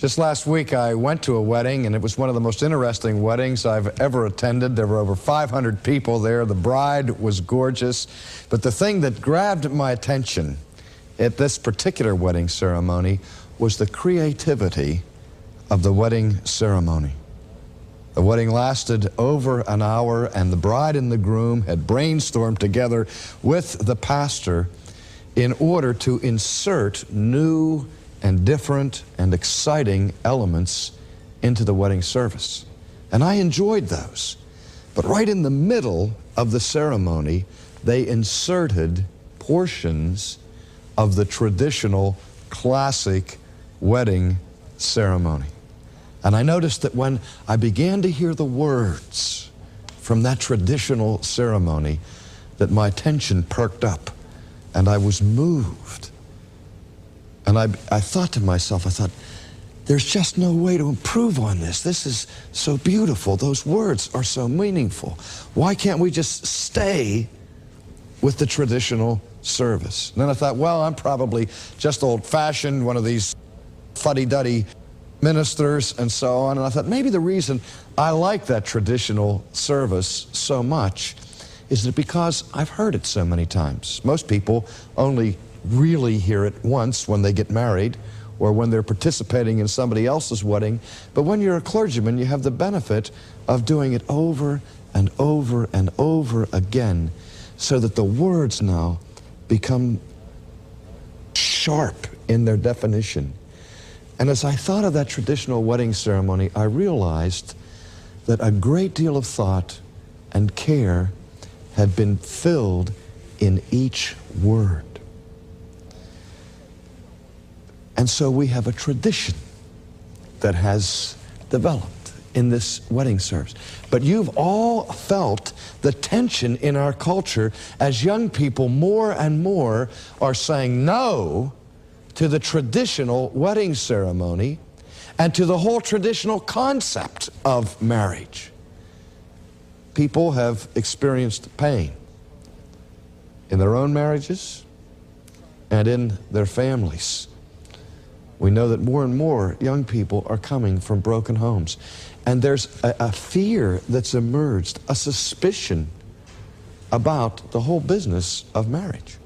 Just last week, I went to a wedding, and it was one of the most interesting weddings I've ever attended. There were over 500 people there. The bride was gorgeous. But the thing that grabbed my attention at this particular wedding ceremony was the creativity of the wedding ceremony. The wedding lasted over an hour, and the bride and the groom had brainstormed together with the pastor in order to insert new and different and exciting elements into the wedding service. And I enjoyed those. But right in the middle of the ceremony, they inserted portions of the traditional classic wedding ceremony. And I noticed that when I began to hear the words from that traditional ceremony, that my attention perked up and I was moved. And I thought to myself, there's just no way to improve on this. This is so beautiful. Those words are so meaningful. Why can't we just stay with the traditional service? And then I thought, well, I'm probably just old-fashioned, one of these fuddy-duddy ministers and so on. And I thought maybe the reason I like that traditional service so much is that because I've heard it so many times. Most people only really hear it once when they get married or when they're participating in somebody else's wedding. But when you're a clergyman, you have the benefit of doing it over and over and over again, so that the words now become sharp in their definition. And as I thought of that traditional wedding ceremony, I realized that a great deal of thought and care had been filled in each word. And so we have a tradition that has developed in this wedding service. But you've all felt the tension in our culture as young people more and more are saying no to the traditional wedding ceremony and to the whole traditional concept of marriage. People have experienced pain in their own marriages and in their families. We know that more and more young people are coming from broken homes. And there's a fear that's emerged, a suspicion about the whole business of marriage.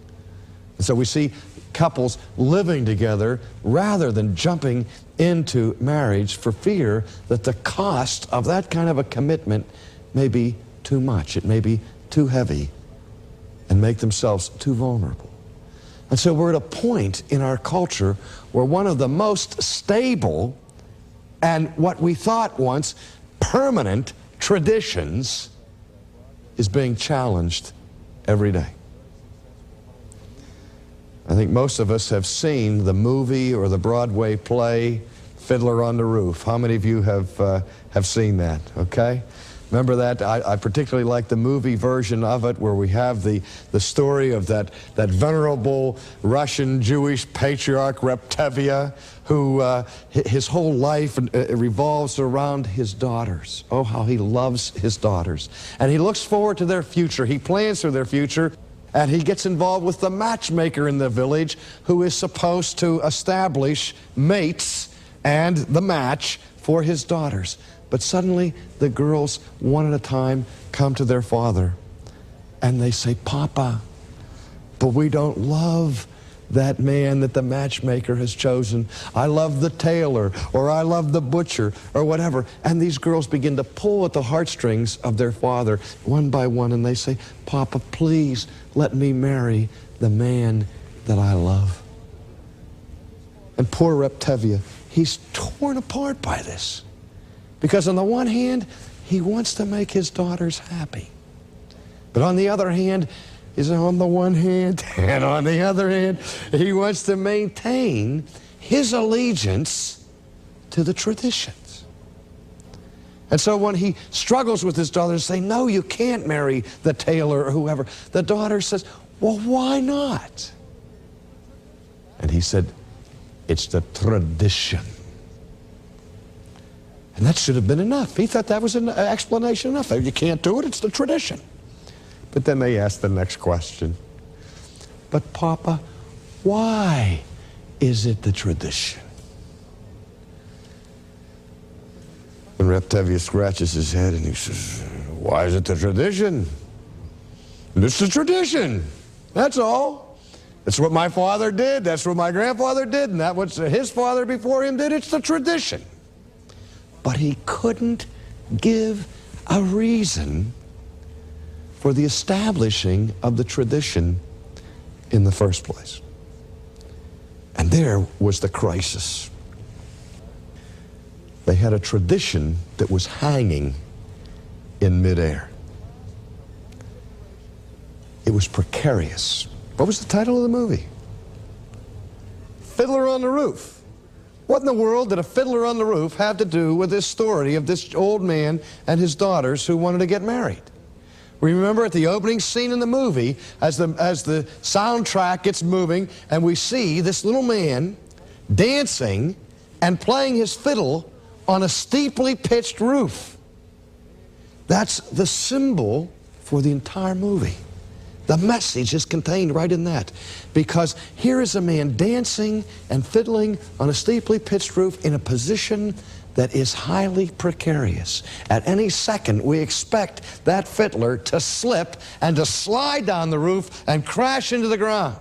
And so we see couples living together rather than jumping into marriage for fear that the cost of that kind of a commitment may be too much. It may be too heavy and make themselves too vulnerable. And so we're at a point in our culture where one of the most stable and what we thought once permanent traditions is being challenged every day. I think most of us have seen the movie or the Broadway play Fiddler on the Roof. How many of you have seen that? Okay? Remember that? I particularly like the movie version of it, where we have the story of that venerable Russian Jewish patriarch Reptevia, who his whole life revolves around his daughters. Oh, how he loves his daughters. And he looks forward to their future. He plans for their future. And he gets involved with the matchmaker in the village, who is supposed to establish mates and the match for his daughters. But suddenly, the girls, one at a time, come to their father, and they say, "Papa, but we don't love that man that the matchmaker has chosen. I love the tailor, or I love the butcher, or whatever." And these girls begin to pull at the heartstrings of their father, one by one, and they say, "Papa, please let me marry the man that I love." And poor Reptevia, he's torn apart by this. Because on the one hand, he wants to make his daughters happy. But on the other hand, he wants to maintain his allegiance to the traditions. And so when he struggles with his daughters, say, "No, you can't marry the tailor," or whoever, the daughter says, "Well, why not?" And he said, "It's the tradition." And that should have been enough. He thought that was an explanation enough. You can't do it, it's the tradition. But then they asked the next question. "But Papa, why is it the tradition?" And Rep Tevye scratches his head and he says, why is it the tradition? It's the tradition. That's all. It's what my father did. That's what my grandfather did. And that's what his father before him did. It's the tradition. But he couldn't give a reason for the establishing of the tradition in the first place. And there was the crisis. They had a tradition that was hanging in midair. It was precarious. What was the title of the movie? Fiddler on the Roof. What in the world did a fiddler on the roof have to do with this story of this old man and his daughters who wanted to get married? Remember at the opening scene in the movie, as the soundtrack gets moving, and we see this little man dancing and playing his fiddle on a steeply pitched roof. That's the symbol for the entire movie. The message is contained right in that. Because here is a man dancing and fiddling on a steeply pitched roof in a position that is highly precarious. At any second, we expect that fiddler to slip and to slide down the roof and crash into the ground.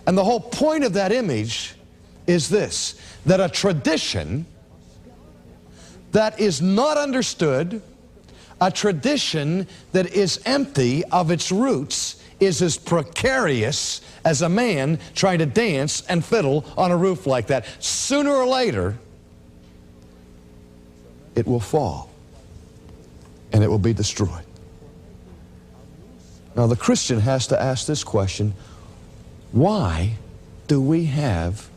And the whole point of that image is this, that a tradition that is not understood, a tradition that is empty of its roots, is as precarious as a man trying to dance and fiddle on a roof like that. Sooner or later, it will fall and it will be destroyed. Now the Christian has to ask this question, why do we have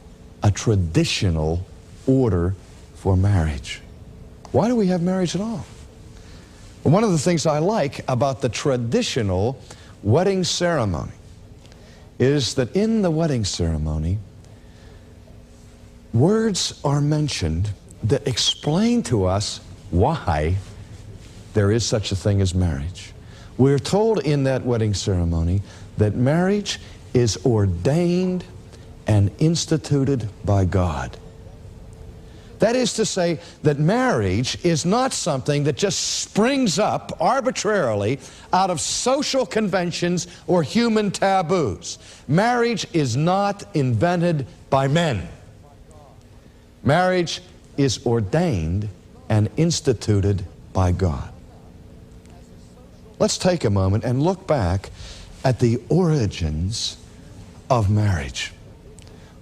a traditional order for marriage? Why do we have marriage at all? Well, one of the things I like about the traditional wedding ceremony is that in the wedding ceremony, words are mentioned that explain to us why there is such a thing as marriage. We're told in that wedding ceremony that marriage is ordained and instituted by God. That is to say that marriage is not something that just springs up arbitrarily out of social conventions or human taboos. Marriage is not invented by men. Marriage is ordained and instituted by God. Let's take a moment and look back at the origins of marriage.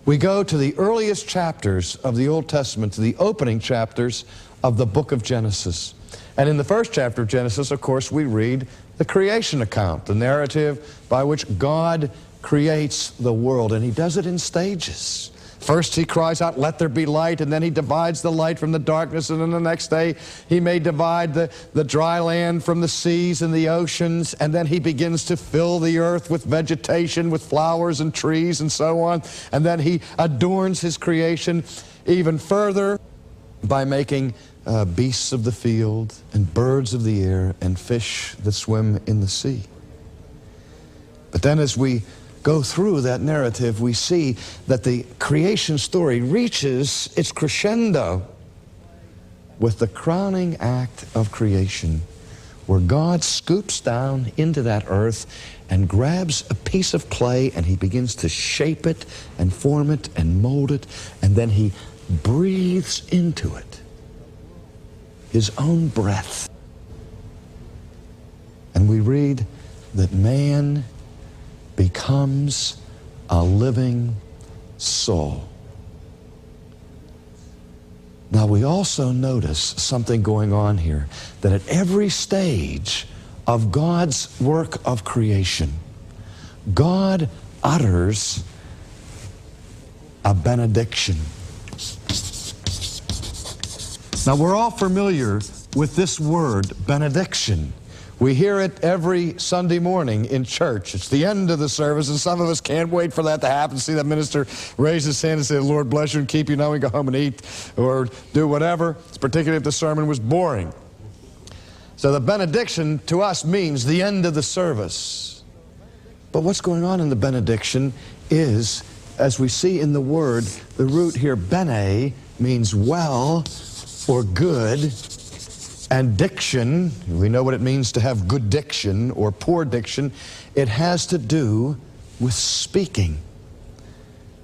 We go to the earliest chapters of the Old Testament, to the opening chapters of the book of Genesis. And in the first chapter of Genesis, of course, we read the creation account, the narrative by which God creates the world, and He does it in stages. First He cries out, let there be light, and then He divides the light from the darkness, and then the next day He may divide the dry land from the seas and the oceans, and then He begins to fill the earth with vegetation, with flowers and trees and so on, and then He adorns His creation even further by making beasts of the field and birds of the air and fish that swim in the sea. But then as we go through that narrative, we see that the creation story reaches its crescendo with the crowning act of creation, where God scoops down into that earth and grabs a piece of clay and He begins to shape it and form it and mold it, and then He breathes into it His own breath. And we read that man becomes a living soul. Now we also notice something going on here, that at every stage of God's work of creation, God utters a benediction. Now we're all familiar with this word, benediction. We hear it every Sunday morning in church. It's the end of the service, and some of us can't wait for that to happen. See that minister raise his hand and say, Lord bless you and keep you. Now we go home and eat or do whatever, particularly if the sermon was boring. So the benediction to us means the end of the service. But what's going on in the benediction is, as we see in the word, the root here, bene, means well, or good, and diction, we know what it means to have good diction or poor diction. It has to do with speaking.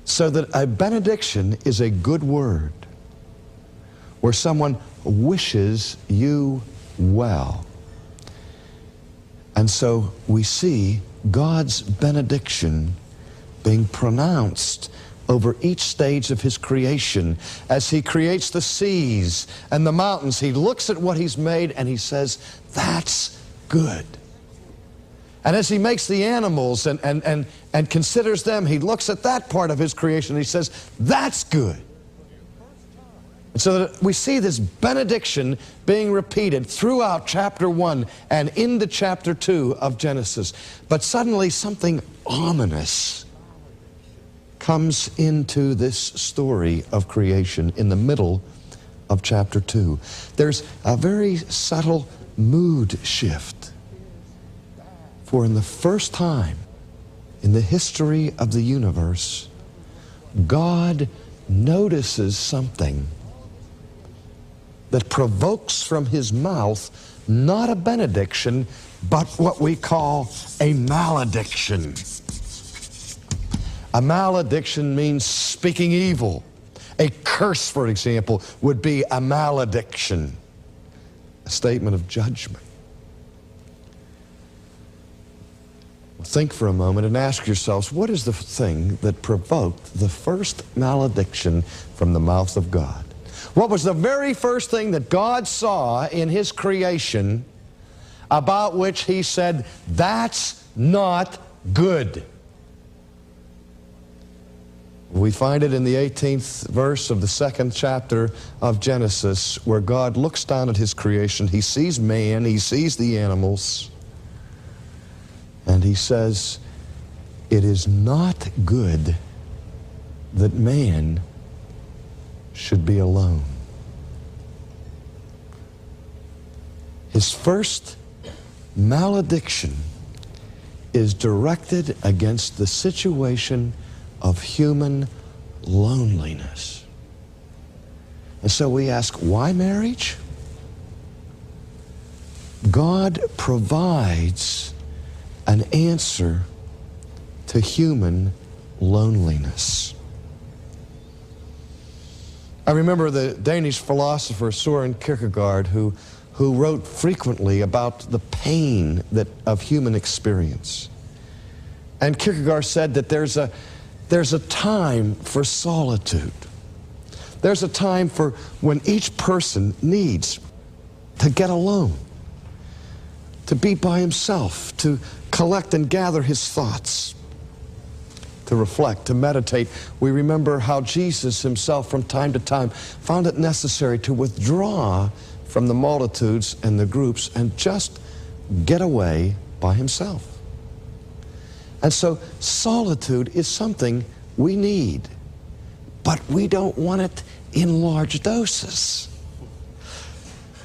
So that a benediction is a good word where someone wishes you well. And so we see God's benediction being pronounced over each stage of His creation. As He creates the seas and the mountains, He looks at what He's made and He says, that's good. And as He makes the animals and considers them, He looks at that part of His creation and He says, that's good. And so that we see this benediction being repeated throughout chapter 1 and into chapter 2 of Genesis. But suddenly something ominous comes into this story of creation in the middle of chapter 2. There's a very subtle mood shift. For in the first time in the history of the universe, God notices something that provokes from His mouth not a benediction, but what we call a malediction. A malediction means speaking evil. A curse, for example, would be a malediction, a statement of judgment. Think for a moment and ask yourselves, what is the thing that provoked the first malediction from the mouth of God? What was the very first thing that God saw in His creation about which He said, that's not good? We find it in the 18th verse of the 2nd chapter of Genesis, where God looks down at His creation. He sees man, He sees the animals, and He says, it is not good that man should be alone. His first malediction is directed against the situation of human loneliness. And so we ask, why marriage? God provides an answer to human loneliness. I remember the Danish philosopher Søren Kierkegaard, who wrote frequently about the pain of human experience. And Kierkegaard said that there's a time for solitude. There's a time for when each person needs to get alone, to be by himself, to collect and gather his thoughts, to reflect, to meditate. We remember how Jesus Himself from time to time found it necessary to withdraw from the multitudes and the groups and just get away by Himself. And so solitude is something we need, but we don't want it in large doses.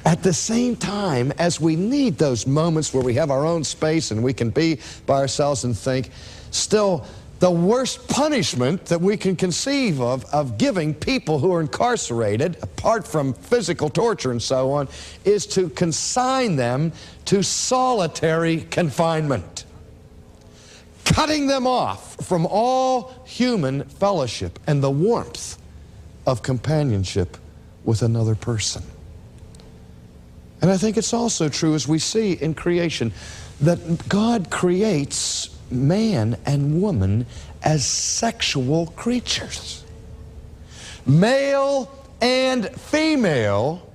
At the same time as we need those moments where we have our own space and we can be by ourselves and think, still the worst punishment that we can conceive of giving people who are incarcerated, apart from physical torture and so on, is to consign them to solitary confinement, cutting them off from all human fellowship and the warmth of companionship with another person. And I think it's also true, as we see in creation, that God creates man and woman as sexual creatures. Male and female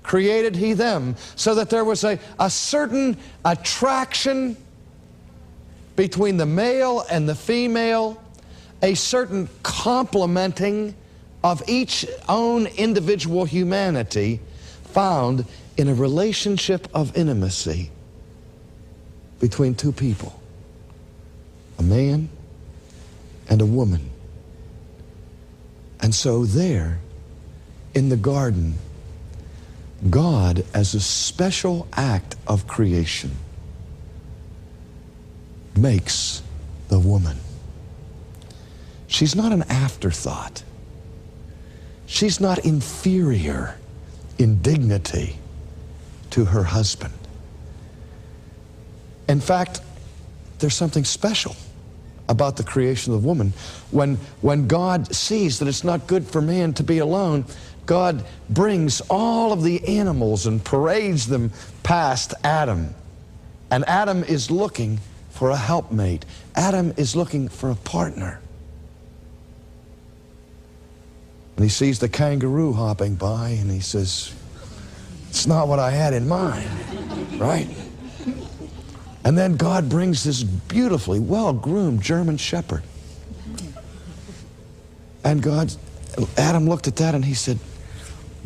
created He them, so that there was a certain attraction between the male and the female, a certain complementing of each own individual humanity found in a relationship of intimacy between two people, a man and a woman. And so there, in the garden, God, as a special act of creation, makes the woman. She's not an afterthought. She's not inferior in dignity to her husband. In fact, there's something special about the creation of the woman. When God sees that it's not good for man to be alone, God brings all of the animals and parades them past Adam. And Adam is looking for a helpmate. Adam is looking for a partner. And he sees the kangaroo hopping by and he says, it's not what I had in mind, right? And then God brings this beautifully well-groomed German shepherd. And Adam looked at that and he said,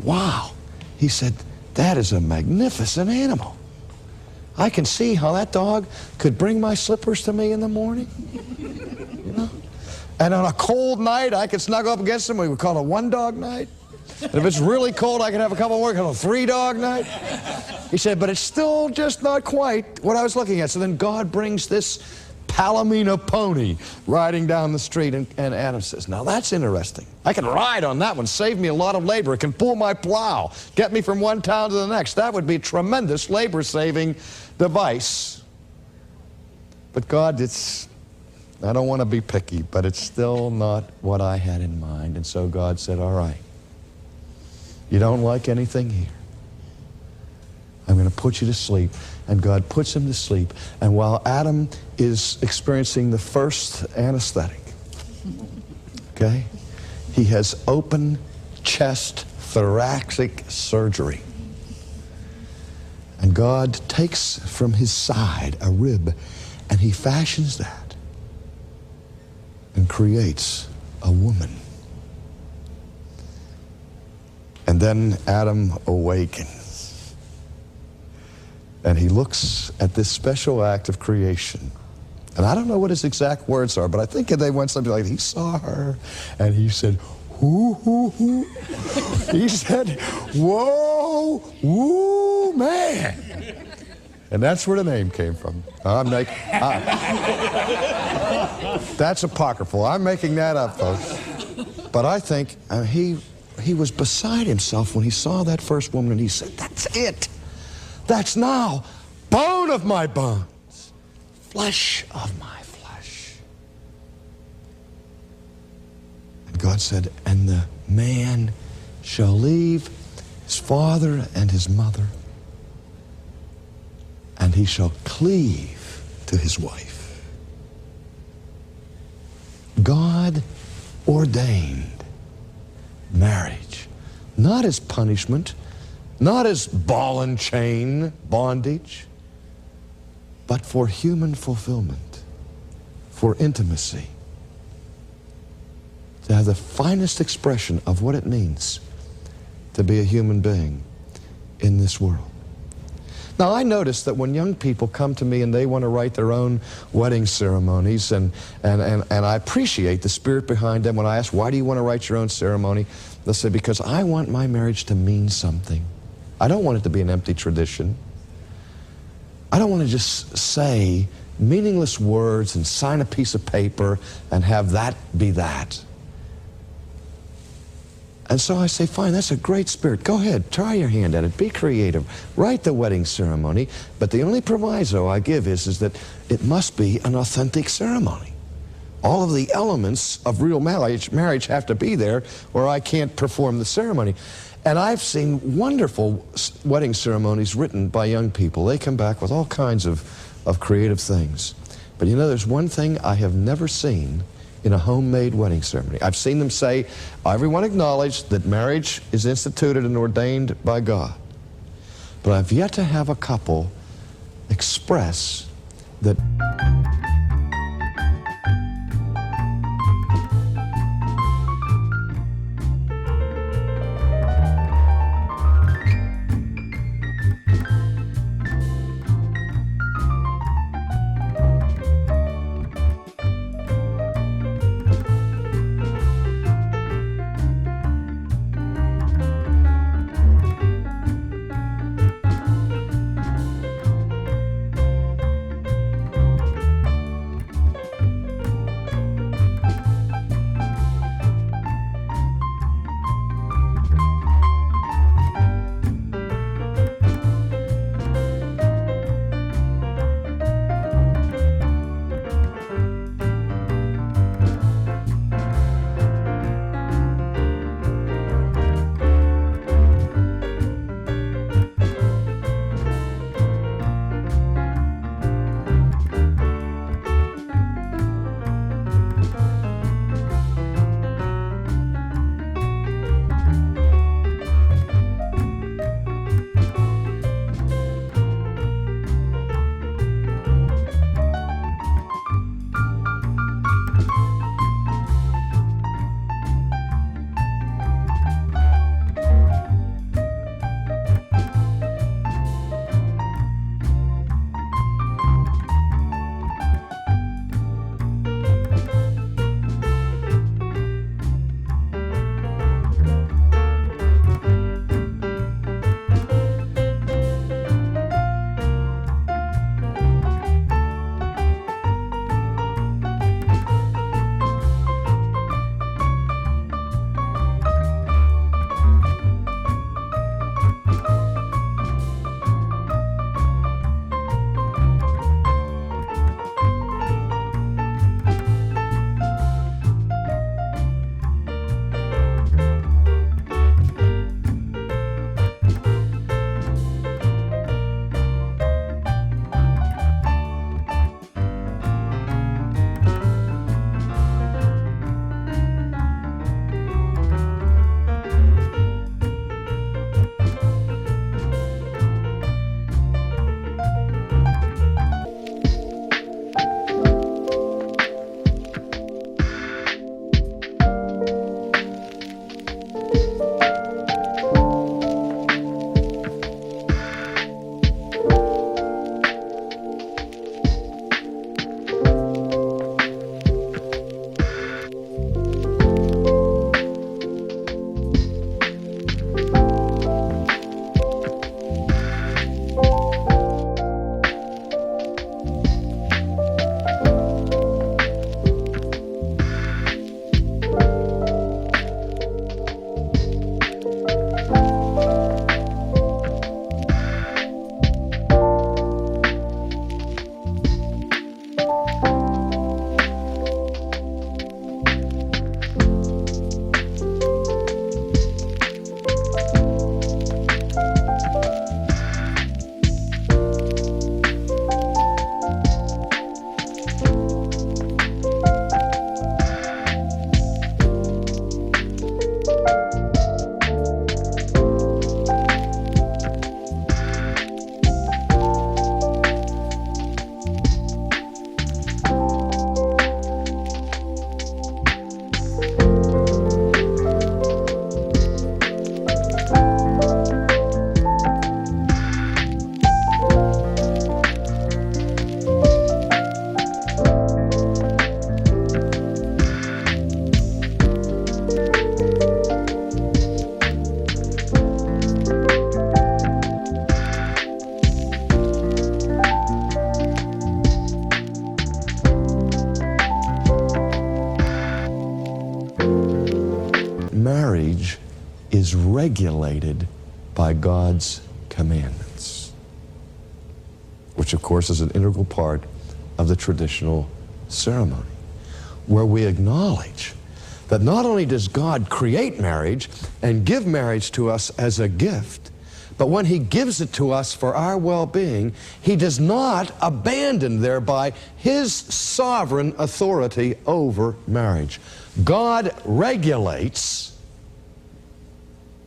wow. He said, that is a magnificent animal. I can see how that dog could bring my slippers to me in the morning. You know? And on a cold night, I could snuggle up against him. We would call it a one-dog night. And if it's really cold, I could have a couple more, call it a three-dog night. He said, but it's still just not quite what I was looking at. So then God brings this Palomino pony riding down the street, and Adam says, now that's interesting. I can ride on that one, save me a lot of labor. It can pull my plow, get me from one town to the next. That would be a tremendous labor-saving device. But God, I don't want to be picky, but it's still not what I had in mind. And so God said, all right, you don't like anything here. I'm going to put you to sleep. And God puts him to sleep. And while Adam is experiencing the first anesthetic, okay, he has open chest thoracic surgery. And God takes from his side a rib, and he fashions that and creates a woman. And then Adam awakens. And he looks at this special act of creation. And I don't know what his exact words are, but I think they went something like, he saw her, and he said, whoo, whoo, whoo. He said, whoa, woo, man. And that's where the name came from. That's apocryphal. I'm making that up, folks. But I think he was beside himself when he saw that first woman, and he said, that's it. That's now bone of my bones, flesh of my flesh. And God said, and the man shall leave his father and his mother, and he shall cleave to his wife. God ordained marriage, not as punishment, not as ball and chain bondage, but for human fulfillment, for intimacy, to have the finest expression of what it means to be a human being in this world. Now, I notice that when young people come to me and they want to write their own wedding ceremonies, and I appreciate the spirit behind them. When I ask, why do you want to write your own ceremony? They'll say, because I want my marriage to mean something. I don't want it to be an empty tradition. I don't want to just say meaningless words and sign a piece of paper and have that be that. And so I say, fine, that's a great spirit. Go ahead, try your hand at it. Be creative. Write the wedding ceremony. But the only proviso I give is that it must be an authentic ceremony. All of the elements of real marriage have to be there, or I can't perform the ceremony. And I've seen wonderful wedding ceremonies written by young people. They come back with all kinds of creative things. But you know, there's one thing I have never seen in a homemade wedding ceremony. I've seen them say, everyone acknowledge that marriage is instituted and ordained by God. But I've yet to have a couple express that regulated by God's commandments, which of course is an integral part of the traditional ceremony, where we acknowledge that not only does God create marriage and give marriage to us as a gift, but when He gives it to us for our well-being, He does not abandon thereby His sovereign authority over marriage. God regulates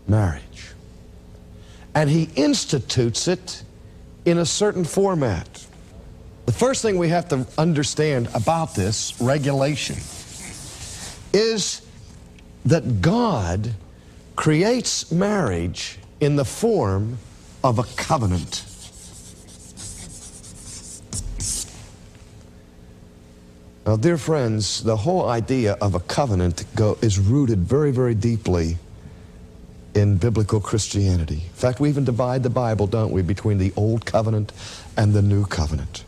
marriage, and He institutes it in a certain format. The first thing we have to understand about this regulation is that God creates marriage in the form of a covenant. Now, dear friends, the whole idea of a covenant is rooted very, very deeply in biblical Christianity. In fact, we even divide the Bible, don't we, between the Old Covenant and the New Covenant.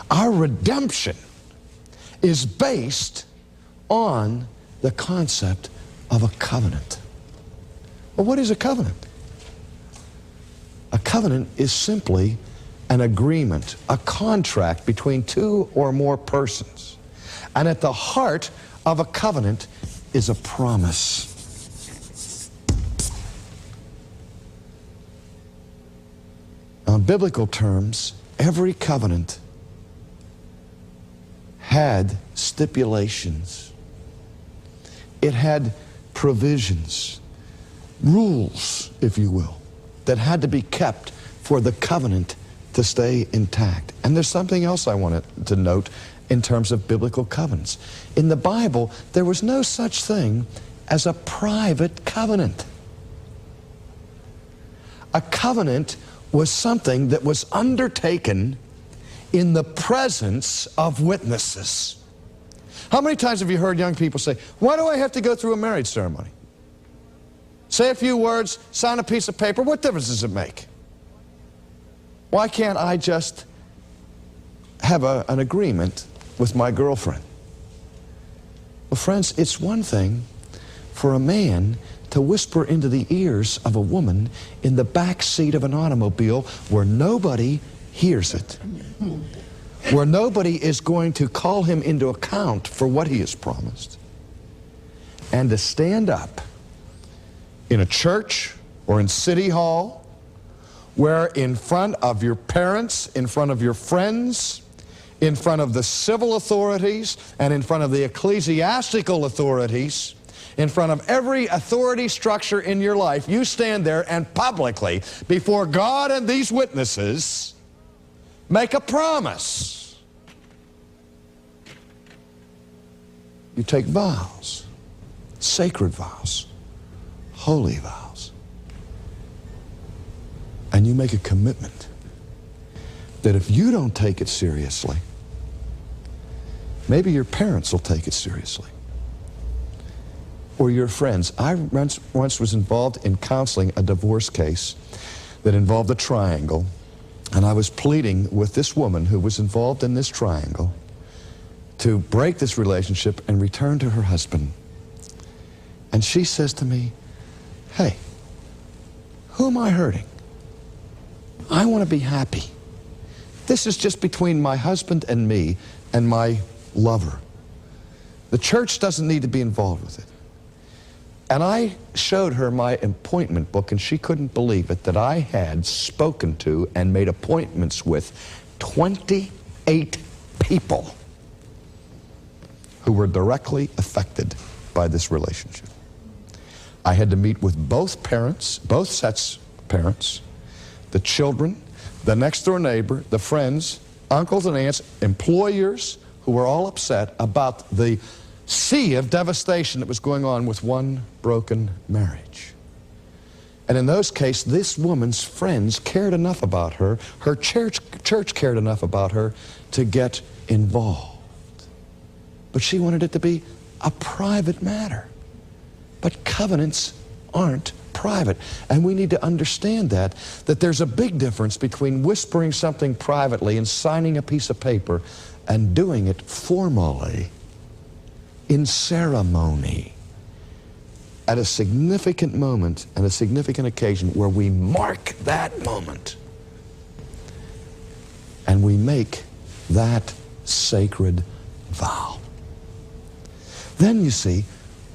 Our redemption is based on the concept of a covenant. Well, what is a covenant? A covenant is simply an agreement, a contract between two or more persons. And at the heart of a covenant is a promise. Now, in biblical terms, every covenant had stipulations. It had provisions, rules, if you will, that had to be kept for the covenant to stay intact. And there's something else I wanted to note in terms of biblical covenants. In the Bible, there was no such thing as a private covenant. A covenant was something that was undertaken in the presence of witnesses. How many times have you heard young people say, "Why do I have to go through a marriage ceremony? Say a few words, sign a piece of paper, what difference does it make? Why can't I just have an agreement with my girlfriend?" Well, friends, it's one thing for a man to whisper into the ears of a woman in the back seat of an automobile where nobody hears it, where nobody is going to call him into account for what he has promised, and to stand up in a church or in City Hall, where in front of your parents, in front of your friends, in front of the civil authorities, and in front of the ecclesiastical authorities, in front of every authority structure in your life, you stand there and publicly, before God and these witnesses, make a promise. You take vows, sacred vows, holy vows, and you make a commitment that if you don't take it seriously, maybe your parents will take it seriously, or your friends. I once was involved in counseling a divorce case that involved a triangle, and I was pleading with this woman who was involved in this triangle to break this relationship and return to her husband. And she says to me, "Hey, who am I hurting? I want to be happy. This is just between my husband and me and my lover. The church doesn't need to be involved with it." And I showed her my appointment book, and she couldn't believe it, that I had spoken to and made appointments with 28 people who were directly affected by this relationship. I had to meet with both parents, both sets of parents, the children, the next door neighbor, the friends, uncles and aunts, employers, who were all upset about the sea of devastation that was going on with one broken marriage. And in those cases, this woman's friends cared enough about her, her church cared enough about her to get involved. But she wanted it to be a private matter. But covenants aren't private. And we need to understand that there's a big difference between whispering something privately and signing a piece of paper and doing it formally, in ceremony, at a significant moment and a significant occasion where we mark that moment and we make that sacred vow. Then you see,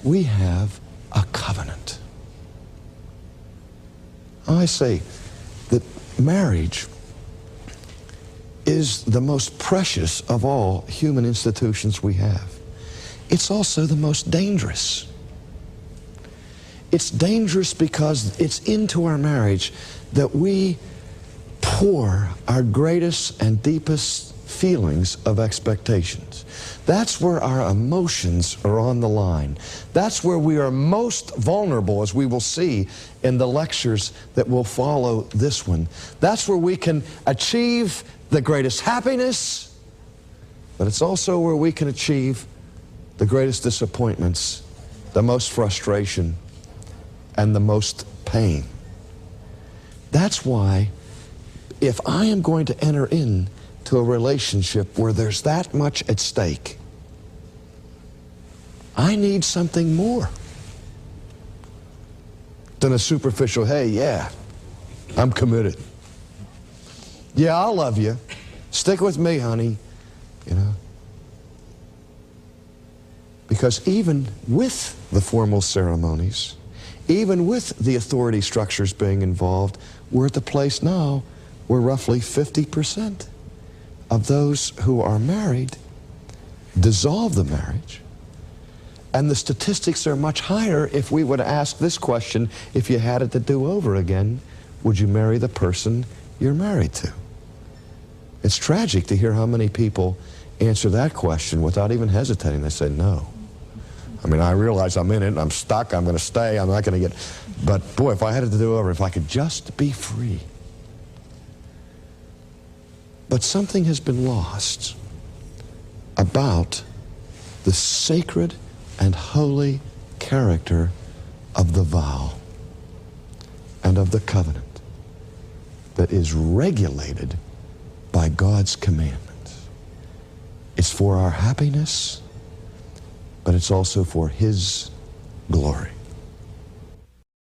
we have a covenant. I say that marriage is the most precious of all human institutions we have. It's also the most dangerous. It's dangerous because it's into our marriage that we pour our greatest and deepest feelings of expectations. That's where our emotions are on the line. That's where we are most vulnerable, as we will see in the lectures that will follow this one. That's where we can achieve the greatest happiness, but it's also where we can achieve the greatest disappointments, the most frustration, and the most pain. That's why if I am going to enter into a relationship where there's that much at stake, I need something more than a superficial, hey, yeah, I'm committed. Yeah, I'll love you. Stick with me, honey, you know. Because even with the formal ceremonies, even with the authority structures being involved, we're at the place now where roughly 50% of those who are married dissolve the marriage. And the statistics are much higher if we would ask this question: if you had it to do over again, would you marry the person you're married to? It's tragic to hear how many people answer that question without even hesitating. They say no. I mean, I realize I'm in it, I'm stuck, I'm going to stay, I'm not going to get... But boy, if I had it to do over, if I could just be free. But something has been lost about the sacred and holy character of the vow and of the covenant that is regulated by God's commandments. It's for our happiness, but it's also for His glory.